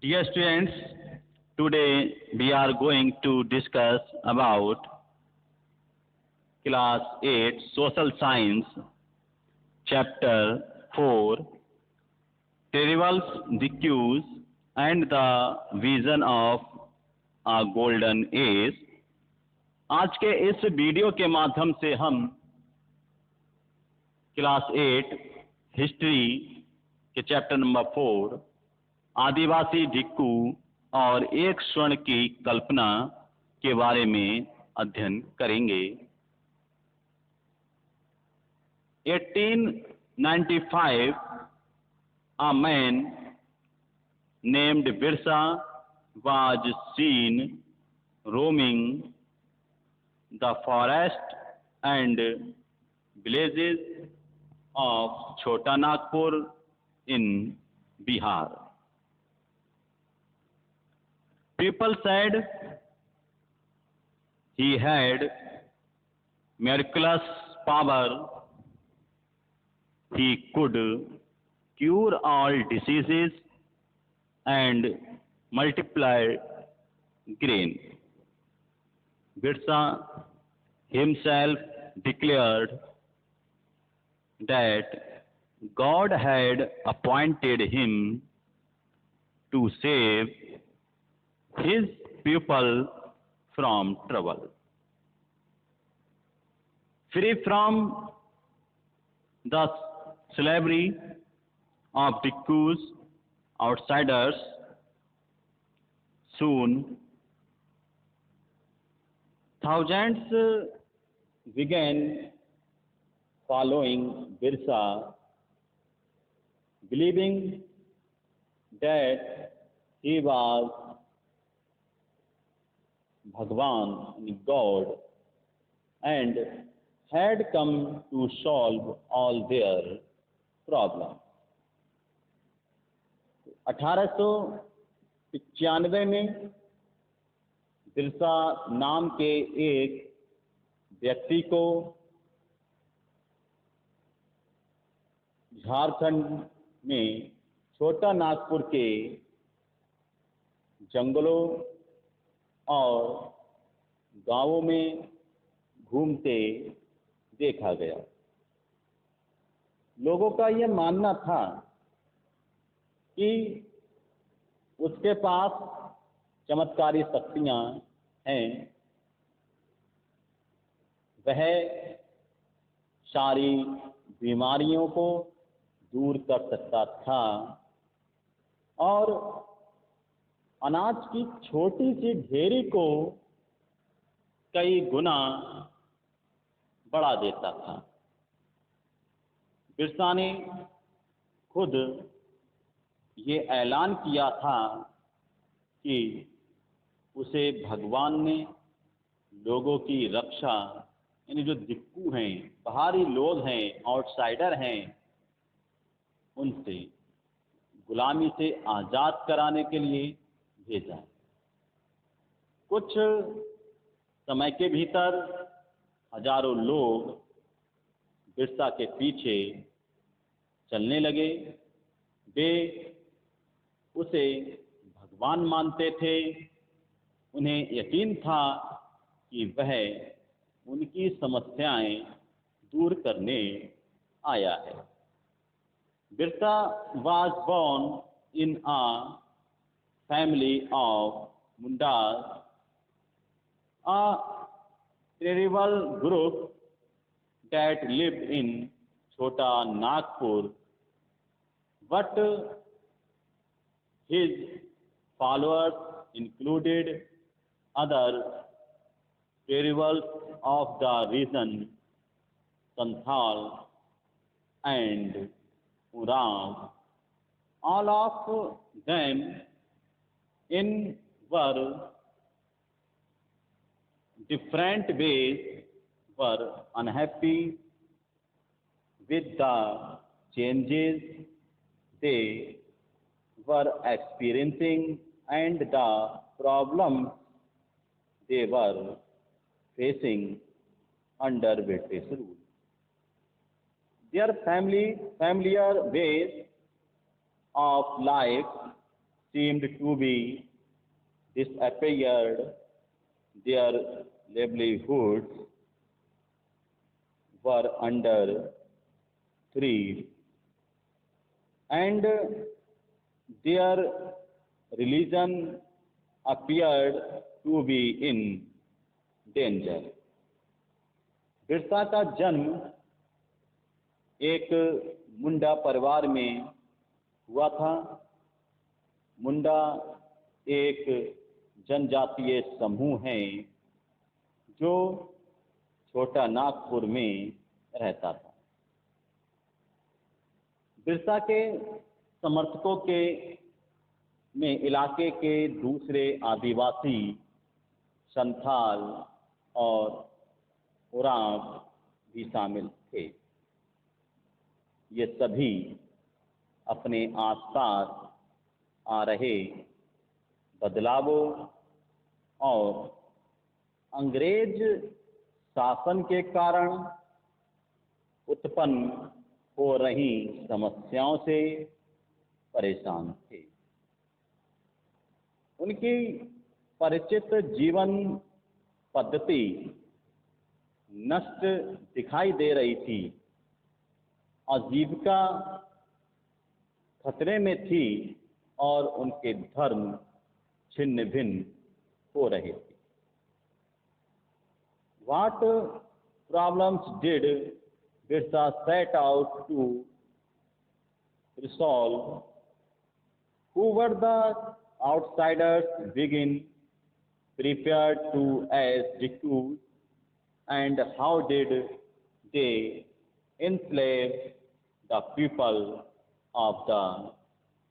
Dear students, today we are going to discuss about class 8 social science chapter 4 Terribles the Cues and the Vision of a Golden Age। आज के इस video के माध्यम से हम class 8 history के chapter number 4 आदिवासी ढिक्कू और एक स्वर्ण की कल्पना के बारे में अध्ययन करेंगे। 1895 a man named Birsa was seen roaming the forest and villages of Chota Nagpur in Bihar. People said he had miraculous power. He could cure all diseases and multiply grain. Birsa himself declared that God had appointed him to save his people from trouble. Free from the slavery of Bhikkhus, outsiders, soon thousands began following Birsa, believing that he was Bhagwan, God, and had come to solve all their problems. 1895 में बिरसा नाम के एक व्यक्ति को झारखंड में छोटा नागपुर के जंगलों और गांवों में घूमते देखा गया। लोगों का यह मानना था कि उसके पास चमत्कारी शक्तियां हैं, वह सारी बीमारियों को दूर कर सकता था और अनाज की छोटी सी ढेरी को कई गुना बढ़ा देता था। बिरसा ने खुद ये ऐलान किया था कि उसे भगवान ने लोगों की रक्षा, यानी जो दिक्कू हैं, बाहरी लोग हैं, आउटसाइडर हैं, उनसे गुलामी से आज़ाद कराने के लिए भेजा। कुछ समय के भीतर हजारों लोग बिरसा के पीछे चलने लगे। वे उसे भगवान मानते थे। उन्हें यकीन था कि वह उनकी समस्याएं दूर करने आया है। Birsa was born in a family of Mundas, a tribal group that lived in Chota Nagpur, but his followers included other tribals of the region, Santhal and Uram. All of them were different ways were unhappy with the changes they were experiencing and the problems they were facing under British rule. Their familiar ways of life seemed to be disappeared, their livelihoods were under threat, and their religion appeared to be in danger. Birsa का जन्म एक मुंडा परिवार में हुआ था। मुंडा एक जनजातीय समूह है जो छोटा नागपुर में रहता था। बिरसा के समर्थकों के में इलाके के दूसरे आदिवासी, संथाल और उरांव भी शामिल थे। ये सभी अपने आसपास आ रहे बदलावों और अंग्रेज शासन के कारण उत्पन्न हो रही समस्याओं से परेशान थे। उनकी परिचित जीवन पद्धति नष्ट दिखाई दे रही थी। आजीविका खतरे में थी और उनके धर्म छिन्न भिन्न हो रहे थे। What problems did Birsa set out to resolve? Who were the outsiders begin prepared to as recruits, and how did they enslave the people of the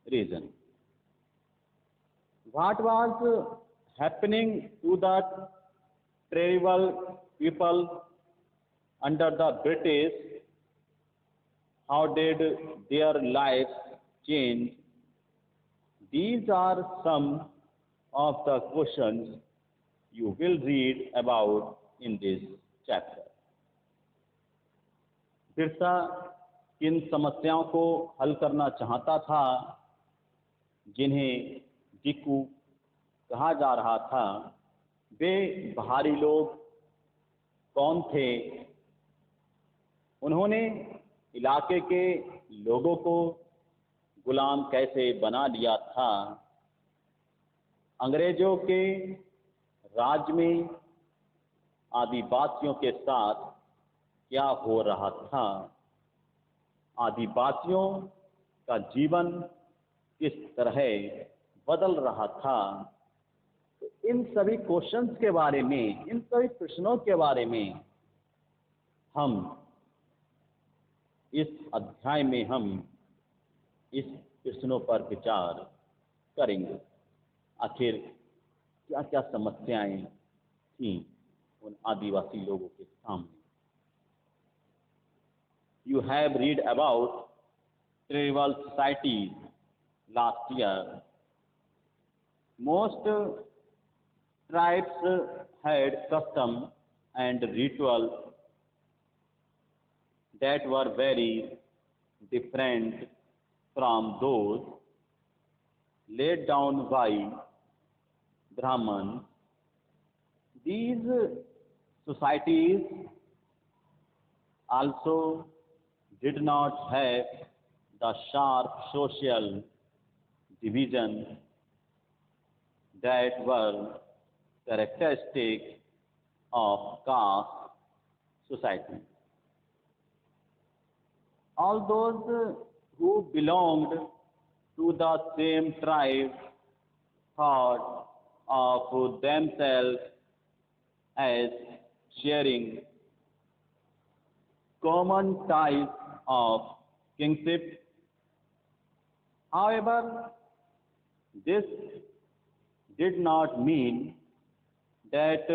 region? What was happening to the tribal people under the British? How did their lives change? These are some of the questions you will read about in this chapter. Birsa किन समस्याओं को हल करना चाहता था, जिन्हें डिक्कू कहा जा रहा था? वे बाहरी लोग कौन थे? उन्होंने इलाके के लोगों को गुलाम कैसे बना लिया था? अंग्रेजों के राज में आदिवासियों के साथ क्या हो रहा था? आदिवासियों का जीवन किस तरह बदल रहा था? तो इन सभी क्वेश्चंस के बारे में, इन सभी प्रश्नों के बारे में हम इस अध्याय में इस प्रश्नों पर विचार करेंगे। आखिर क्या क्या समस्याएं थीं उन आदिवासी लोगों के सामने। You have read about tribal societies last year. Most tribes had customs and rituals that were very different from those laid down by Brahmans. These societies also did not have the sharp social divisions that were characteristic of caste society. All those who belonged to the same tribe thought of themselves as sharing common ties of kingship. However, this did not mean that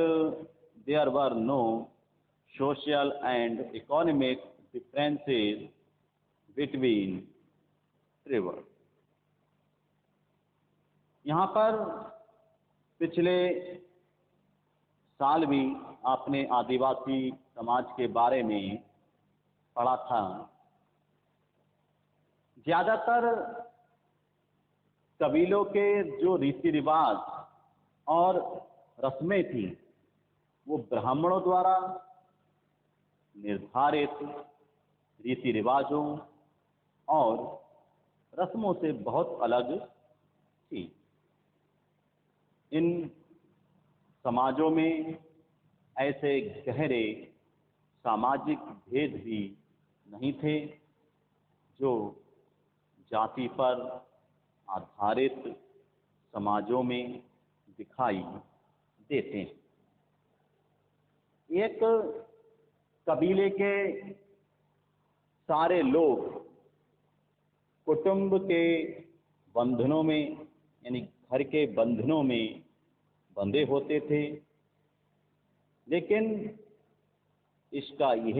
there were no social and economic differences between tribes. यहाँ पर पिछले साल भी आपने आदिवासी समाज के बारे में पढ़ा था। ज़्यादातर कबीलों के जो रीति रिवाज और रस्में थी वो ब्राह्मणों द्वारा निर्धारित रीति रिवाजों और रस्मों से बहुत अलग थी। इन समाजों में ऐसे गहरे सामाजिक भेद भी नहीं थे जो जाति पर आधारित समाजों में दिखाई देते हैं। एक कबीले के सारे लोग कुटुंब के बंधनों में यानी घर के बंधनों में बंधे होते थे, लेकिन इसका यह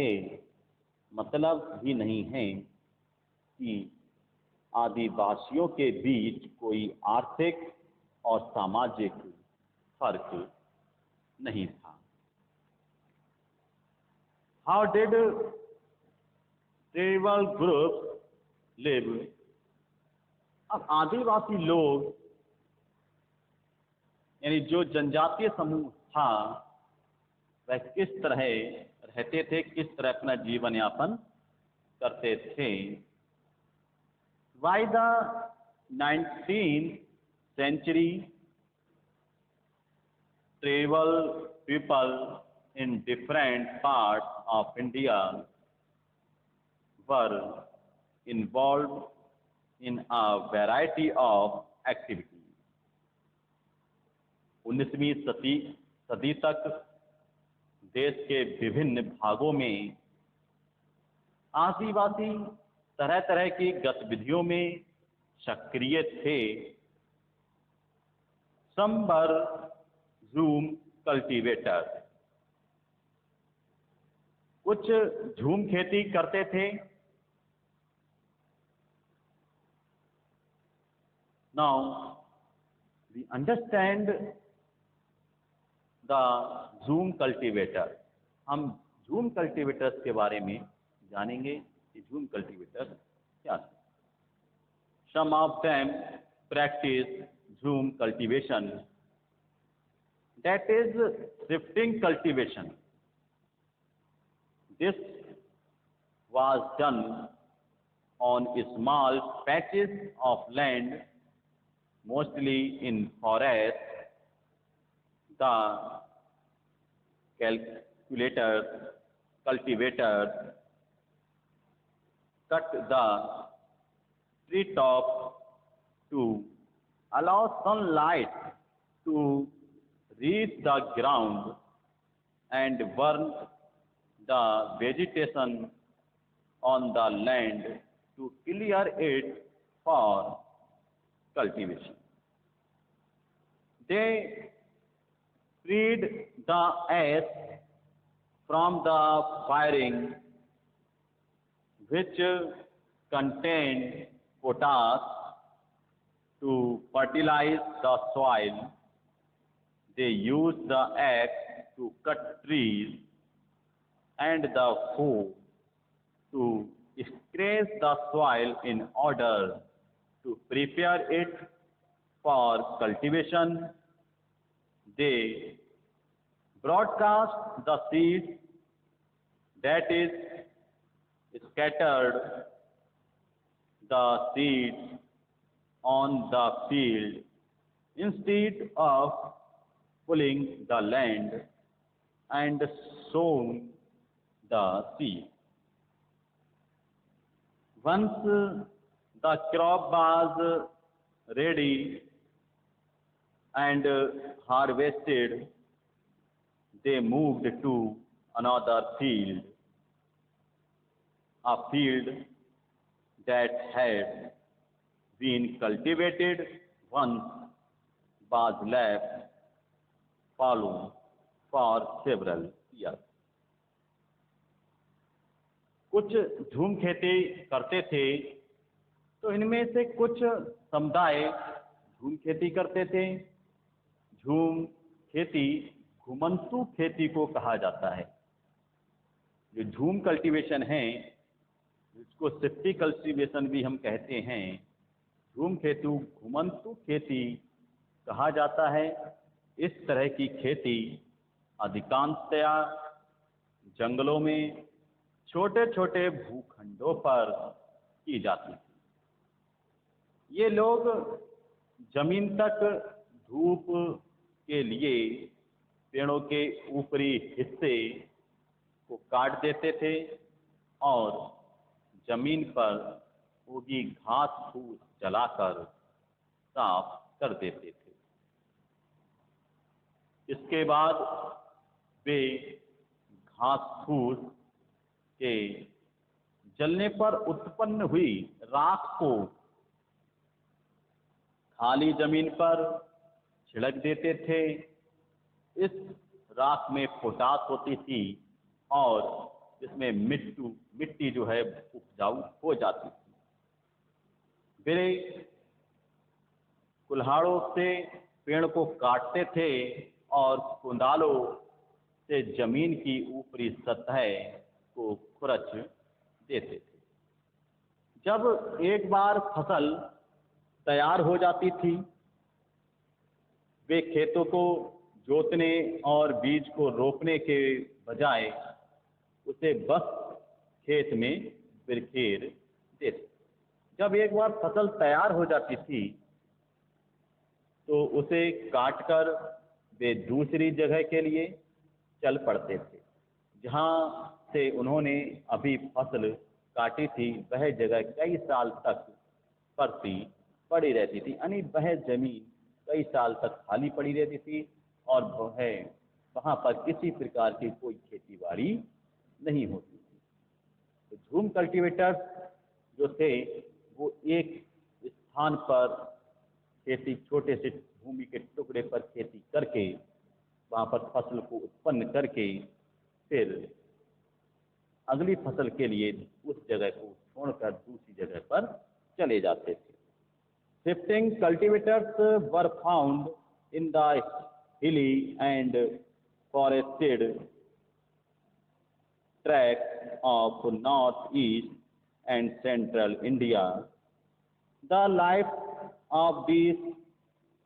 मतलब भी नहीं है कि आदिवासियों के बीच कोई आर्थिक और सामाजिक फर्क नहीं था। How did tribal group live? अब आदिवासी लोग यानी जो जनजातीय समूह था वह किस तरह रहते थे, किस तरह अपना जीवन यापन करते थे? By the 19th century, tribal people in different parts of India were involved in a variety of activities. 19वीं सदी तक देश के विभिन्न भागों में आदिवासी तरह तरह की गतिविधियों में सक्रिय थे। Some were झूम कल्टीवेटर, कुछ झूम खेती करते थे। Now we understand the झूम कल्टीवेटर। हम झूम कल्टीवेटर्स के बारे में जानेंगे कि झूम कल्टीवेटर क्या है। Some of them practice झूम cultivation, that is shifting cultivation. This was done on small patches of land, mostly in forest. The cultivators cut the tree top to allow sunlight to reach the ground and burn the vegetation on the land to clear it for cultivation. They freed the ash from the firing, which contained potash, to fertilize the soil. They used the axe to cut trees and the hoe to scrape the soil in order to prepare it for cultivation. They broadcast the seeds, that is, scattered the seeds on the field instead of pulling the land and sowing the seed. Once the crop was ready and harvested, they moved to another field, a field that had been cultivated once was left fallow for several years. कुछ झूम खेती करते थे, तो इनमें से कुछ समुदाय झूम खेती करते थे। झूम खेती घुमंतू खेती को कहा जाता है। जो झूम कल्टीवेशन है, जिसको शिफ्टी कल्टीवेशन भी हम कहते हैं, धूमकेतु घुमंतु खेती कहा जाता है। इस तरह की खेती अधिकांशतया जंगलों में छोटे छोटे भूखंडों पर की जाती थी। ये लोग जमीन तक धूप के लिए पेड़ों के ऊपरी हिस्से को काट देते थे और जमीन पर उगी घास फूस जलाकर साफ कर देते थे। इसके बाद वे घास फूस के जलने पर उत्पन्न हुई राख को खाली जमीन पर छिड़क देते थे। इस राख में पोटास होती थी और इसमें मिट्टी जो है उपजाऊ हो जाती थी। वे कुल्हाड़ों से पेड़ को काटते थे और कुदालों से जमीन की ऊपरी सतह को खुरच देते थे। जब एक बार फसल तैयार हो जाती थी, वे खेतों को जोतने और बीज को रोपने के बजाय उसे बस खेत में बिखेर देते। जब एक बार फसल तैयार हो जाती थी तो उसे काटकर वे दूसरी जगह के लिए चल पड़ते थे। जहाँ से उन्होंने अभी फसल काटी थी वह जगह कई साल तक परती पड़ी रहती थी, यानी वह जमीन कई साल तक खाली पड़ी रहती थी और वहाँ पर किसी प्रकार की कोई खेती बाड़ी नहीं होती थी। तो झूम कल्टीवेटर्स जो थे वो एक स्थान पर खेती, छोटे से भूमि के टुकड़े पर खेती करके वहाँ पर फसल को उत्पन्न करके फिर अगली फसल के लिए उस जगह को छोड़कर दूसरी जगह पर चले जाते थे। Shifting cultivators were found in the hilly and forested tracts of northeast and central India. The life of these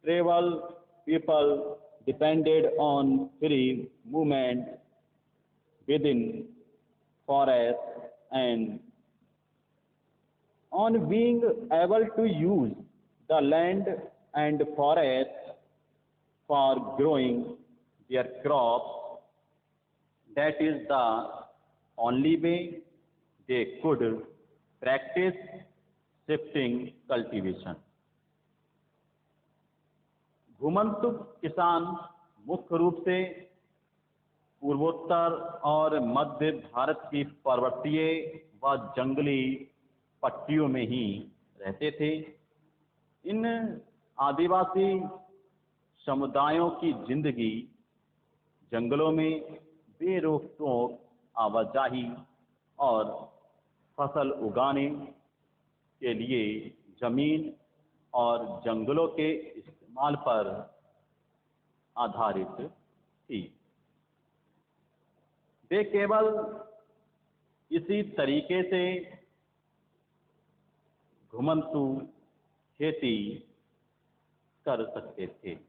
tribal people depended on free movement within forests and on being able to use the land and forest for growing their crops. That is the only way they could practice shifting cultivation. घुमंतु किसान मुख्य रूप से पूर्वोत्तर और मध्य भारत की पर्वतीय व जंगली पट्टियों में ही रहते थे। इन आदिवासी समुदायों की जिंदगी जंगलों में बेरोक-टोक आवाजाही और फसल उगाने के लिए जमीन और जंगलों के इस्तेमाल पर आधारित थी। वे केवल इसी तरीके से घुमंतु खेती कर सकते थे।